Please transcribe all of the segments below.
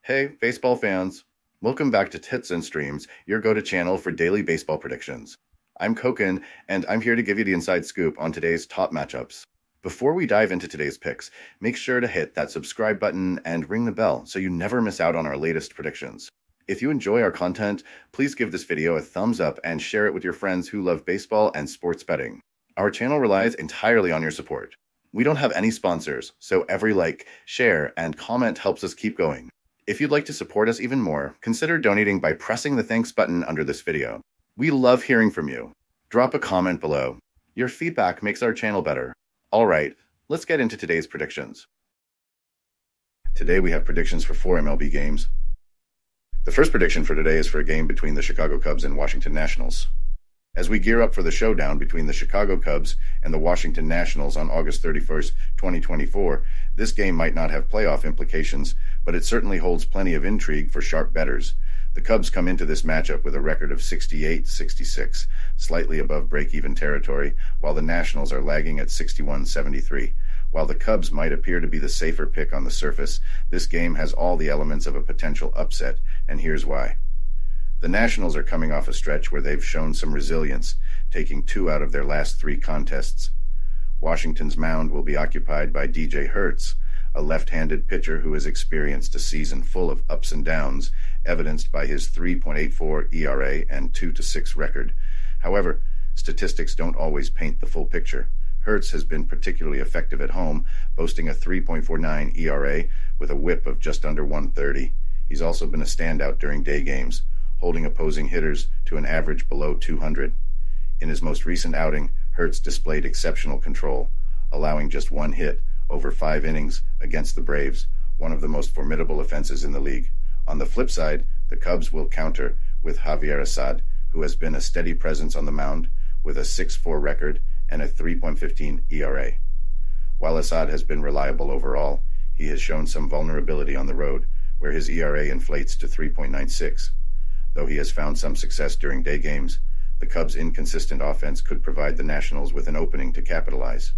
Hey, baseball fans. Welcome back to Tits and Streams, your go-to channel for daily baseball predictions. I'm Koken, and I'm here to give you the inside scoop on today's top matchups. Before we dive into today's picks, make sure to hit that subscribe button and ring the bell so you never miss out on our latest predictions. If you enjoy our content, please give this video a thumbs up and share it with your friends who love baseball and sports betting. Our channel relies entirely on your support. We don't have any sponsors, so every like, share, and comment helps us keep going. If you'd like to support us even more, consider donating by pressing the thanks button under this video. We love hearing from you. Drop a comment below. Your feedback makes our channel better. All right, let's get into today's predictions. Today we have predictions for 4 MLB games. The first prediction for today is for a game between the Chicago Cubs and Washington Nationals. As we gear up for the showdown between the Chicago Cubs and the Washington Nationals on August 31st, 2024, this game might not have playoff implications, but it certainly holds plenty of intrigue for sharp bettors. The Cubs come into this matchup with a record of 68-66, slightly above break-even territory, while the Nationals are lagging at 61-73. While the Cubs might appear to be the safer pick on the surface, this game has all the elements of a potential upset, and here's why. The Nationals are coming off a stretch where they've shown some resilience, taking 2 out of their last 3 contests. Washington's mound will be occupied by DJ Hertz, a left-handed pitcher who has experienced a season full of ups and downs, evidenced by his 3.84 ERA and 2-6 record. However, statistics don't always paint the full picture. Hertz has been particularly effective at home, boasting a 3.49 ERA with a whip of just under 130. He's also been a standout during day games, holding opposing hitters to an average below 200. In his most recent outing, Hertz displayed exceptional control, allowing just 1 hit over 5 innings against the Braves, one of the most formidable offenses in the league. On the flip side, the Cubs will counter with Javier Assad, who has been a steady presence on the mound with a 6.4 record and a 3.15 ERA. While Assad has been reliable overall, he has shown some vulnerability on the road, where his ERA inflates to 3.96. Though he has found some success during day games, the Cubs' inconsistent offense could provide the Nationals with an opening to capitalize.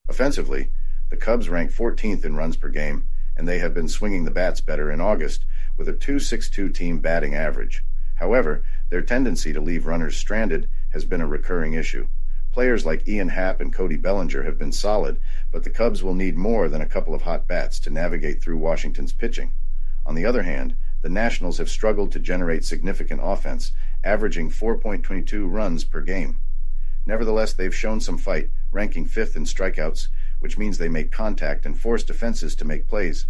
Offensively, the Cubs rank 14th in runs per game, and they have been swinging the bats better in August with a .262 team batting average. However, their tendency to leave runners stranded has been a recurring issue. Players like Ian Happ and Cody Bellinger have been solid, but the Cubs will need more than a couple of hot bats to navigate through Washington's pitching. On the other hand, the Nationals have struggled to generate significant offense, averaging 4.22 runs per game. Nevertheless, they've shown some fight, ranking 5th in strikeouts, which means they make contact and force defenses to make plays.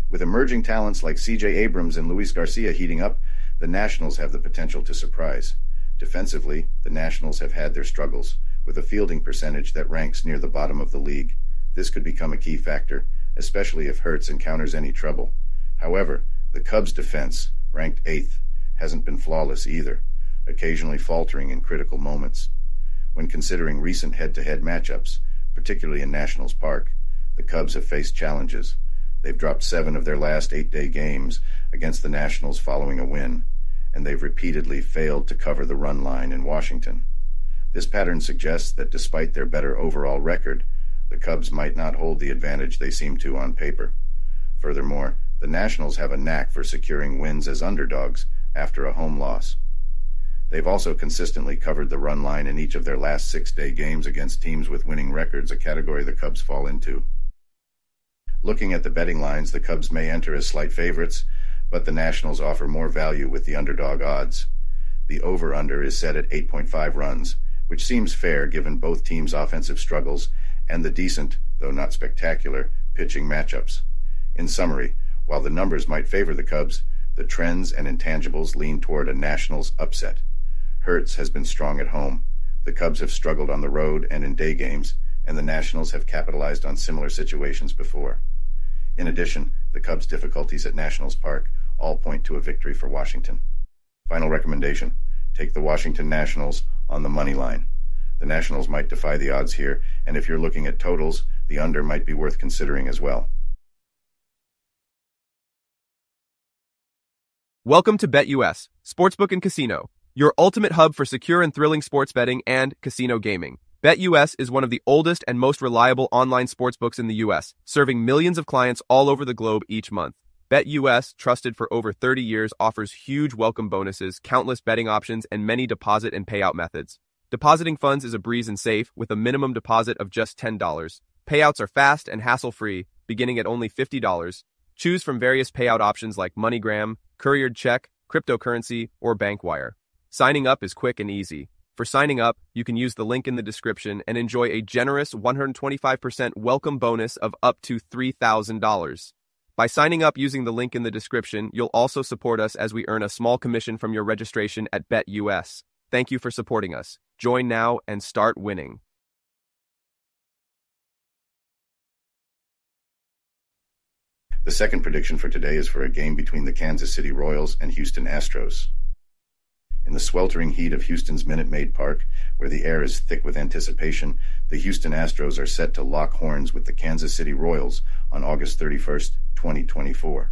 With emerging talents like C.J. Abrams and Luis Garcia heating up, the Nationals have the potential to surprise. Defensively, the Nationals have had their struggles, with a fielding percentage that ranks near the bottom of the league. This could become a key factor, especially if Hertz encounters any trouble. However, the Cubs' defense, ranked 8th, hasn't been flawless either, occasionally faltering in critical moments. When considering recent head-to-head matchups, particularly in Nationals Park, the Cubs have faced challenges. They've dropped 7 of their last 8-day games against the Nationals following a win, and they've repeatedly failed to cover the run line in Washington. This pattern suggests that despite their better overall record, the Cubs might not hold the advantage they seem to on paper. Furthermore, the Nationals have a knack for securing wins as underdogs after a home loss. They've also consistently covered the run line in each of their last 6-day games against teams with winning records, a category the Cubs fall into. Looking at the betting lines, the Cubs may enter as slight favorites, but the Nationals offer more value with the underdog odds. The over-under is set at 8.5 runs, which seems fair given both teams' offensive struggles and the decent, though not spectacular, pitching matchups. In summary, while the numbers might favor the Cubs, the trends and intangibles lean toward a Nationals upset. Hertz has been strong at home. The Cubs have struggled on the road and in day games, and the Nationals have capitalized on similar situations before. In addition, the Cubs' difficulties at Nationals Park all point to a victory for Washington. Final recommendation: take the Washington Nationals on the money line. The Nationals might defy the odds here, and if you're looking at totals, the under might be worth considering as well. Welcome to BetUS, Sportsbook and Casino, your ultimate hub for secure and thrilling sports betting and casino gaming. BetUS is one of the oldest and most reliable online sportsbooks in the U.S., serving millions of clients all over the globe each month. BetUS, trusted for over 30 years, offers huge welcome bonuses, countless betting options, and many deposit and payout methods. Depositing funds is a breeze and safe, with a minimum deposit of just $10. Payouts are fast and hassle-free, beginning at only $50. Choose from various payout options like MoneyGram, couriered check, cryptocurrency, or bank wire. Signing up is quick and easy. For signing up, you can use the link in the description and enjoy a generous 125% welcome bonus of up to $3,000. By signing up using the link in the description, you'll also support us as we earn a small commission from your registration at BetUS. Thank you for supporting us. Join now and start winning. The second prediction for today is for a game between the Kansas City Royals and Houston Astros. In the sweltering heat of Houston's Minute Maid Park, where the air is thick with anticipation, the Houston Astros are set to lock horns with the Kansas City Royals on August 31st, 2024.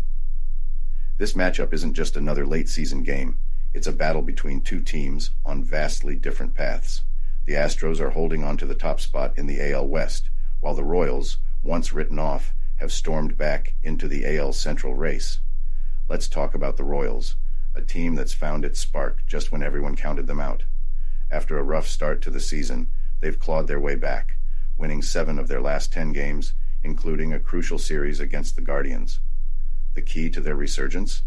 This matchup isn't just another late-season game. It's a battle between two teams on vastly different paths. The Astros are holding on to the top spot in the AL West, while the Royals, once written off, have stormed back into the AL Central race. Let's talk about the Royals, a team that's found its spark just when everyone counted them out. After a rough start to the season, they've clawed their way back, winning 7 of their last 10 games, including a crucial series against the Guardians. The key to their resurgence?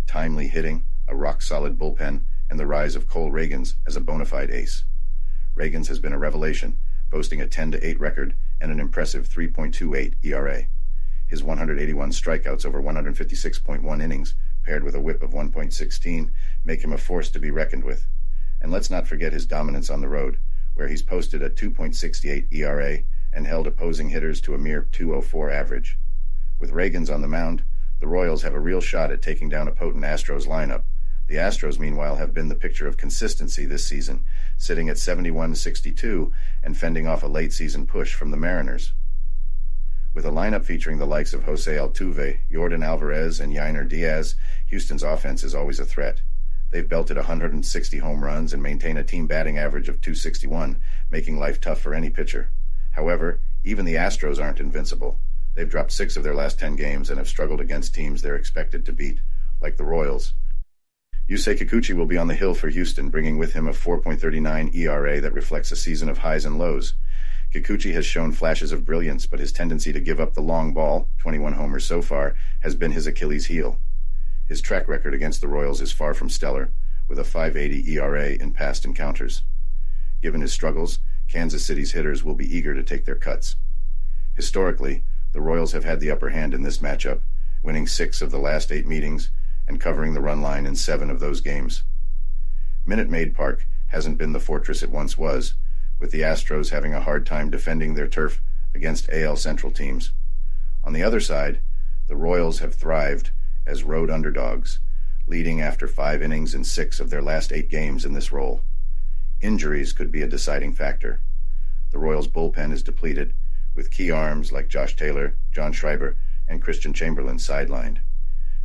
Timely hitting, a rock-solid bullpen, and the rise of Cole Ragans as a bona fide ace. Ragans has been a revelation, boasting a 10-8 record and an impressive 3.28 ERA. His 181 strikeouts over 156.1 innings, paired with a whip of 1.16, make him a force to be reckoned with. And let's not forget his dominance on the road, where he's posted a 2.68 ERA and held opposing hitters to a mere 2.04 average. With Ragans on the mound, the Royals have a real shot at taking down a potent Astros lineup. The Astros, meanwhile, have been the picture of consistency this season, sitting at 71-62 and fending off a late-season push from the Mariners. With a lineup featuring the likes of Jose Altuve, Yordan Alvarez, and Yainer Diaz, Houston's offense is always a threat. They've belted 160 home runs and maintain a team batting average of .261, making life tough for any pitcher. However, even the Astros aren't invincible. They've dropped 6 of their last 10 games and have struggled against teams they're expected to beat, like the Royals. Yusei Kikuchi will be on the hill for Houston, bringing with him a 4.39 ERA that reflects a season of highs and lows. Kikuchi has shown flashes of brilliance, but his tendency to give up the long ball, 21 homers so far, has been his Achilles heel. His track record against the Royals is far from stellar, with a 5.80 ERA in past encounters. Given his struggles, Kansas City's hitters will be eager to take their cuts. Historically, the Royals have had the upper hand in this matchup, winning 6 of the last 8 meetings and covering the run line in 7 of those games. Minute Maid Park hasn't been the fortress it once was, with the Astros having a hard time defending their turf against AL Central teams. On the other side, the Royals have thrived as road underdogs, leading after 5 innings in 6 of their last 8 games in this role. Injuries could be a deciding factor. The Royals' bullpen is depleted, with key arms like Josh Taylor, John Schreiber, and Christian Chamberlain sidelined.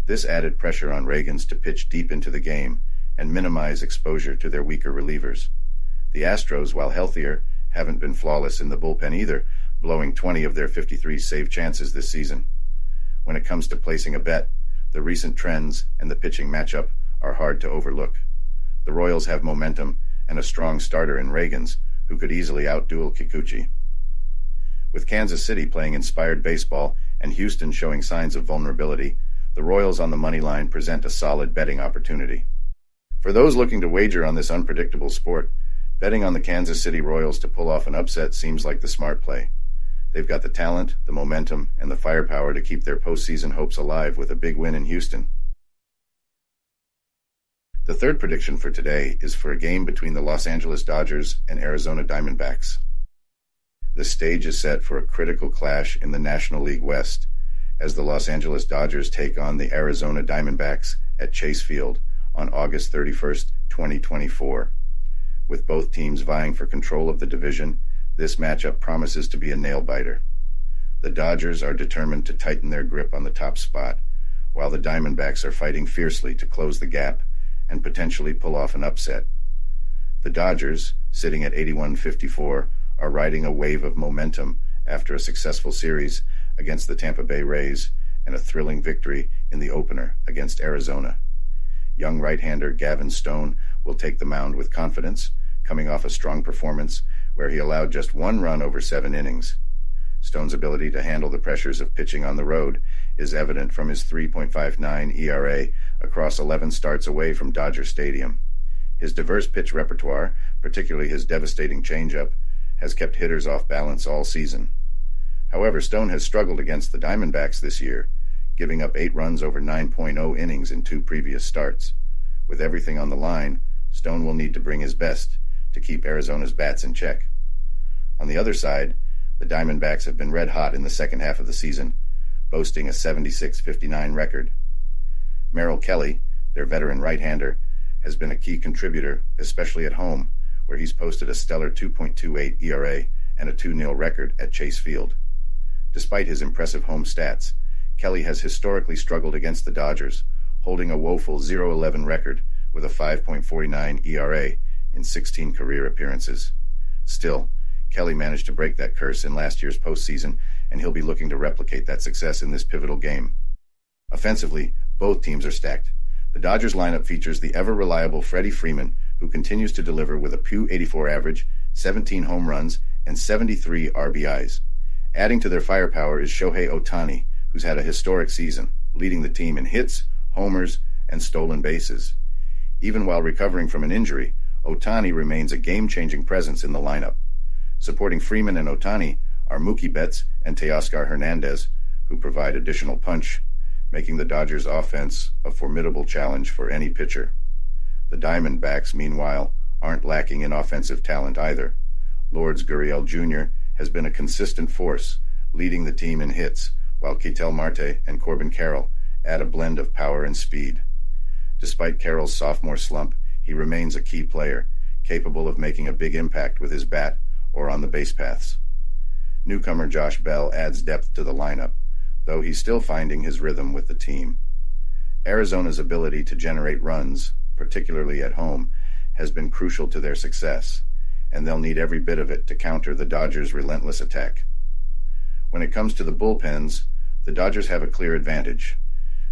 This added pressure on Ragans to pitch deep into the game and minimize exposure to their weaker relievers. The Astros, while healthier, haven't been flawless in the bullpen either, blowing 20 of their 53 save chances this season. When it comes to placing a bet, the recent trends and the pitching matchup are hard to overlook. The Royals have momentum and a strong starter in Ragans, who could easily outduel Kikuchi. With Kansas City playing inspired baseball and Houston showing signs of vulnerability, the Royals on the money line present a solid betting opportunity. For those looking to wager on this unpredictable sport, betting on the Kansas City Royals to pull off an upset seems like the smart play. They've got the talent, the momentum, and the firepower to keep their postseason hopes alive with a big win in Houston. The third prediction for today is for a game between the Los Angeles Dodgers and Arizona Diamondbacks. The stage is set for a critical clash in the National League West, as the Los Angeles Dodgers take on the Arizona Diamondbacks at Chase Field on August 31st, 2024. With both teams vying for control of the division, this matchup promises to be a nail-biter. The Dodgers are determined to tighten their grip on the top spot, while the Diamondbacks are fighting fiercely to close the gap and potentially pull off an upset. The Dodgers, sitting at 81-54, are riding a wave of momentum after a successful series against the Tampa Bay Rays and a thrilling victory in the opener against Arizona. Young right-hander Gavin Stone will take the mound with confidence, coming off a strong performance where he allowed just 1 run over 7 innings. Stone's ability to handle the pressures of pitching on the road is evident from his 3.59 ERA across 11 starts away from Dodger Stadium. His diverse pitch repertoire, particularly his devastating changeup, has kept hitters off balance all season. However, Stone has struggled against the Diamondbacks this year, giving up 8 runs over 9.0 innings in 2 previous starts. With everything on the line, Stone will need to bring his best to keep Arizona's bats in check. On the other side, the Diamondbacks have been red hot in the second half of the season, boasting a 76-59 record. Merrill Kelly, their veteran right-hander, has been a key contributor, especially at home, where he's posted a stellar 2.28 ERA and a 2-0 record at Chase Field. Despite his impressive home stats, Kelly has historically struggled against the Dodgers, holding a woeful 0-11 record with a 5.49 ERA in 16 career appearances. Still, Kelly managed to break that curse in last year's postseason, and he'll be looking to replicate that success in this pivotal game. Offensively, both teams are stacked. The Dodgers lineup features the ever-reliable Freddie Freeman, who continues to deliver with a .284 average, 17 home runs, and 73 RBIs. Adding to their firepower is Shohei Ohtani, who's had a historic season, leading the team in hits, homers, and stolen bases. Even while recovering from an injury, Ohtani remains a game-changing presence in the lineup. Supporting Freeman and Ohtani are Mookie Betts and Teoscar Hernandez, who provide additional punch, making the Dodgers' offense a formidable challenge for any pitcher. The Diamondbacks, meanwhile, aren't lacking in offensive talent either. Lourdes Gurriel Jr. has been a consistent force, leading the team in hits, while Ketel Marte and Corbin Carroll add a blend of power and speed. Despite Carroll's sophomore slump, he remains a key player, capable of making a big impact with his bat or on the base paths. Newcomer Josh Bell adds depth to the lineup, though he's still finding his rhythm with the team. Arizona's ability to generate runs, particularly at home, has been crucial to their success, and they'll need every bit of it to counter the Dodgers' relentless attack. When it comes to the bullpens, the Dodgers have a clear advantage.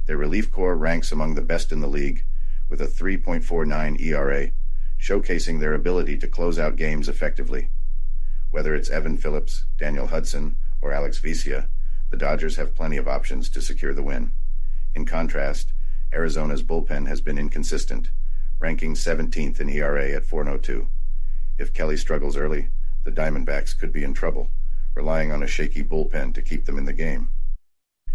Their relief corps ranks among the best in the league, with a 3.49 ERA, showcasing their ability to close out games effectively. Whether it's Evan Phillips, Daniel Hudson, or Alex Vesia, the Dodgers have plenty of options to secure the win. In contrast, Arizona's bullpen has been inconsistent, ranking 17th in ERA at 4.02. If Kelly struggles early, the Diamondbacks could be in trouble, relying on a shaky bullpen to keep them in the game.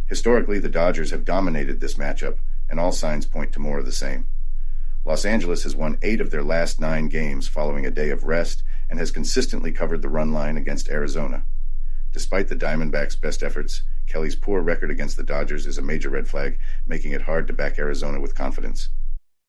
Historically, the Dodgers have dominated this matchup, and all signs point to more of the same. Los Angeles has won 8 of their last 9 games following a day of rest and has consistently covered the run line against Arizona. Despite the Diamondbacks' best efforts, Kelly's poor record against the Dodgers is a major red flag, making it hard to back Arizona with confidence.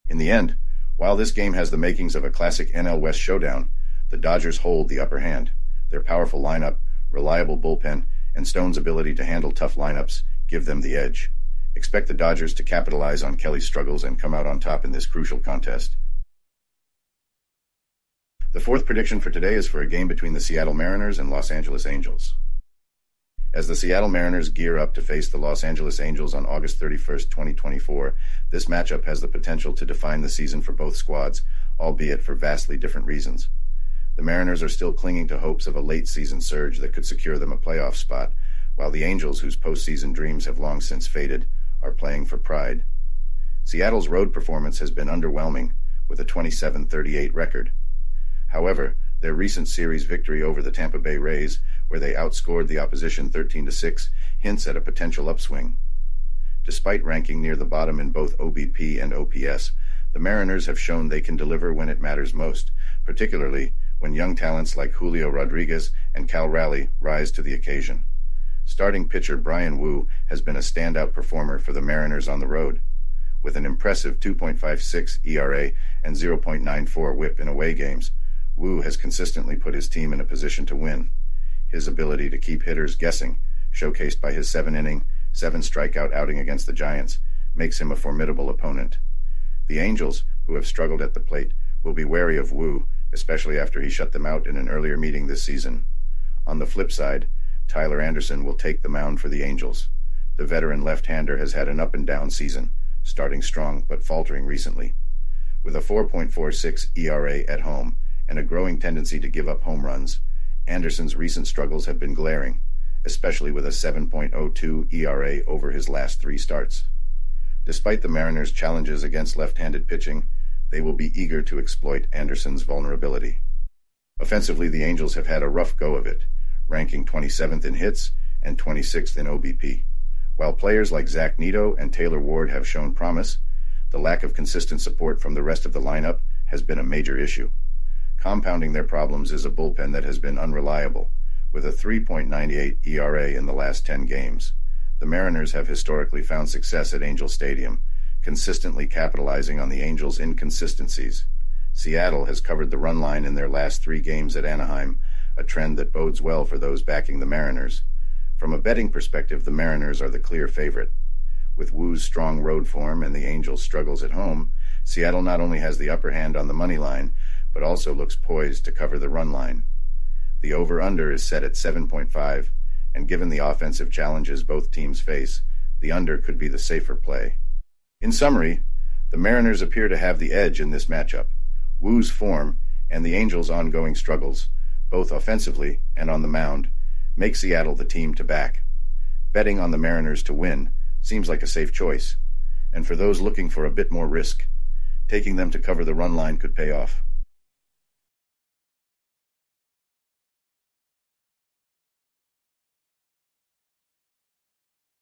In the end, while this game has the makings of a classic NL West showdown, the Dodgers hold the upper hand. Their powerful lineup, reliable bullpen, and Stone's ability to handle tough lineups give them the edge. Expect the Dodgers to capitalize on Kelly's struggles and come out on top in this crucial contest. The fourth prediction for today is for a game between the Seattle Mariners and Los Angeles Angels. As the Seattle Mariners gear up to face the Los Angeles Angels on August 31st, 2024, this matchup has the potential to define the season for both squads, albeit for vastly different reasons. The Mariners are still clinging to hopes of a late-season surge that could secure them a playoff spot, while the Angels, whose postseason dreams have long since faded, are playing for pride. Seattle's road performance has been underwhelming, with a 27-38 record. However, their recent series victory over the Tampa Bay Rays, where they outscored the opposition 13-6, hints at a potential upswing. Despite ranking near the bottom in both OBP and OPS, the Mariners have shown they can deliver when it matters most, particularly when young talents like Julio Rodriguez and Cal Raleigh rise to the occasion. Starting pitcher Brian Wu has been a standout performer for the Mariners on the road. With an impressive 2.56 ERA and 0.94 WHIP in away games, Wu has consistently put his team in a position to win. His ability to keep hitters guessing, showcased by his 7-inning, 7-strikeout outing against the Giants, makes him a formidable opponent. The Angels, who have struggled at the plate, will be wary of Wu, especially after he shut them out in an earlier meeting this season. On the flip side, Tyler Anderson will take the mound for the Angels. The veteran left-hander has had an up-and-down season, starting strong but faltering recently. With a 4.46 ERA at home and a growing tendency to give up home runs, Anderson's recent struggles have been glaring, especially with a 7.02 ERA over his last 3 starts. Despite the Mariners' challenges against left-handed pitching, they will be eager to exploit Anderson's vulnerability. Offensively, the Angels have had a rough go of it, ranking 27th in hits and 26th in OBP. While players like Zach Neto and Taylor Ward have shown promise, the lack of consistent support from the rest of the lineup has been a major issue. Compounding their problems is a bullpen that has been unreliable, with a 3.98 ERA in the last 10 games. The Mariners have historically found success at Angel Stadium, consistently capitalizing on the Angels' inconsistencies. Seattle has covered the run line in their last 3 games at Anaheim, a trend that bodes well for those backing the Mariners. From a betting perspective, the Mariners are the clear favorite. With Woo's strong road form and the Angels' struggles at home, Seattle not only has the upper hand on the money line, but also looks poised to cover the run line. The over-under is set at 7.5, and given the offensive challenges both teams face, the under could be the safer play. In summary, the Mariners appear to have the edge in this matchup. Woo's form and the Angels' ongoing struggles, both offensively and on the mound, make Seattle the team to back. Betting on the Mariners to win seems like a safe choice, and for those looking for a bit more risk, taking them to cover the run line could pay off.